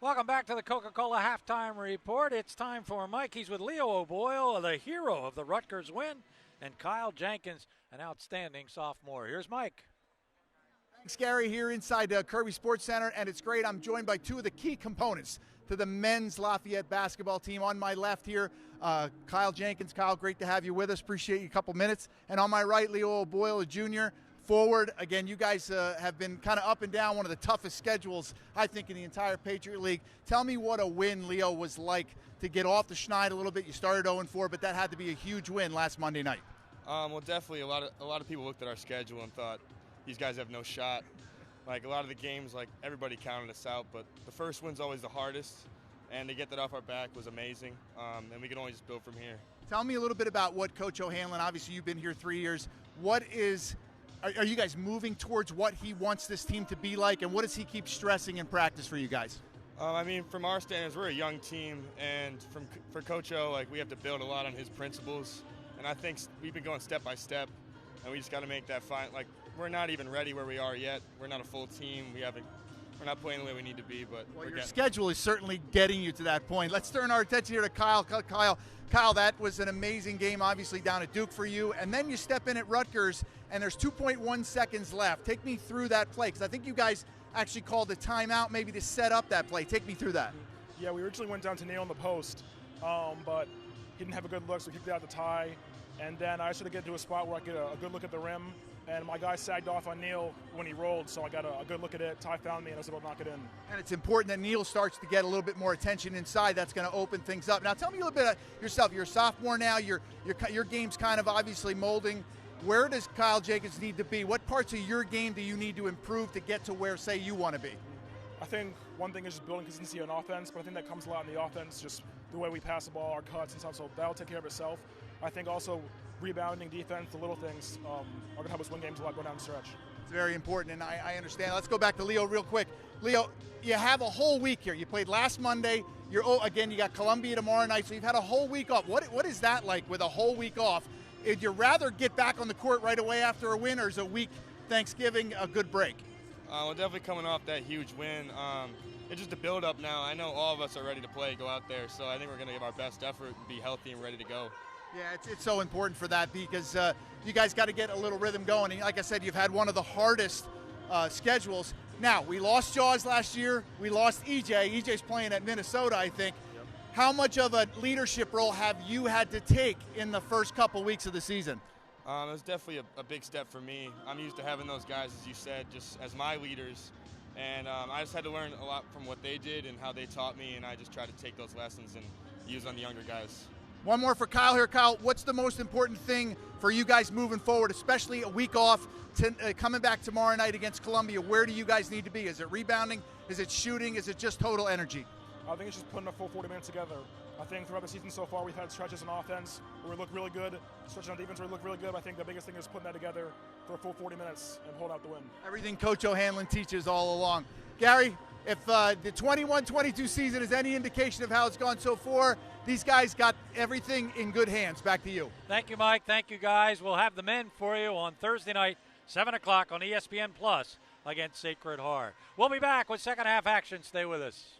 Welcome back to the Coca-Cola Halftime Report. It's time for Mike. He's with Leo O'Boyle, the hero of the Rutgers win, and Kyle Jenkins, an outstanding sophomore. Here's Mike. Thanks, Gary, here inside Kirby Sports Center, and it's great. I'm joined by two of the key components to the men's Lafayette basketball team. On my left here, Kyle Jenkins. Kyle, great to have you with us. Appreciate you a couple minutes. And on my right, Leo O'Boyle, a junior. Forward, again, you guys have been kind of up and down, one of the toughest schedules, I think, in the entire Patriot League. Tell me what a win, Leo, was like to get off the schneid a little bit. You started 0-4, but that had to be a huge win last Monday night. Well, definitely a lot of people looked at our schedule and thought, these guys have no shot. Like, a lot of the games, like, everybody counted us out, but the first win's always the hardest, and to get that off our back was amazing, and we can only just build from here. Tell me a little bit about what Coach O'Hanlon, obviously you've been here 3 years, are you guys moving towards what he wants this team to be like, and what does he keep stressing in practice for you guys? I mean, from our standards, we're a young team, and for Coach O, like, we have to build a lot on his principles, and I think we've been going step by step, and we just got to make that fine. Like, we're not even ready where we are yet. We're not a full team. We're not playing the way we need to be, but your schedule is certainly getting you to that point. Let's turn our attention here to Kyle. Kyle, that was an amazing game, obviously, down at Duke for you. And then you step in at Rutgers, and there's 2.1 seconds left. Take me through that play, because I think you guys actually called a timeout maybe to set up that play. Take me through that. Yeah, we originally went down to Neal in the post, but he didn't have a good look, so we kicked it out the tie. And then I started to get to a spot where I could get a good look at the rim. And my guy sagged off on Neal when he rolled, so I got a good look at it. Ty found me, and I was able to knock it in. And it's important that Neal starts to get a little bit more attention inside. That's going to open things up. Now, tell me a little bit about yourself. You're a sophomore now. Your game's kind of obviously molding. Where does Kyle Jenkins need to be? What parts of your game do you need to improve to get to where, say, you want to be? I think one thing is just building consistency on offense, but I think that comes a lot in the offense, just the way we pass the ball, our cuts and stuff, so that'll take care of itself. I think also rebounding, defense, the little things are going to help us win games a lot going down the stretch. It's very important, and I understand. Let's go back to Leo real quick. Leo, you have a whole week here. You played last Monday. You got Columbia tomorrow night, so you've had a whole week off. What is that like with a whole week off? Would you rather get back on the court right away after a win, or is a week Thanksgiving a good break? We're definitely coming off that huge win. It's just a build-up now. I know all of us are ready to play, go out there, so I think we're going to give our best effort and be healthy and ready to go. Yeah, it's so important for that, because you guys got to get a little rhythm going. And like I said, you've had one of the hardest schedules. Now, we lost Jaws last year. We lost EJ. EJ's playing at Minnesota, I think. Yep. How much of a leadership role have you had to take in the first couple weeks of the season? It was definitely a big step for me. I'm used to having those guys, as you said, just as my leaders. And I just had to learn a lot from what they did and how they taught me, and I just tried to take those lessons and use on the younger guys. One more for Kyle here. Kyle, what's the most important thing for you guys moving forward, especially a week off, coming back tomorrow night against Columbia? Where do you guys need to be? Is it rebounding? Is it shooting? Is it just total energy? I think it's just putting a full 40 minutes together. I think throughout the season so far, we've had stretches on offense where we look really good, stretches on defense where we look really good. I think the biggest thing is putting that together for a full 40 minutes and hold out the win. Everything Coach O'Hanlon teaches all along. Gary, if the 21-22 season is any indication of how it's gone so far, these guys got everything in good hands. Back to you. Thank you, Mike. Thank you, guys. We'll have the men for you on Thursday night, 7 o'clock on ESPN Plus against Sacred Heart. We'll be back with second half action. Stay with us.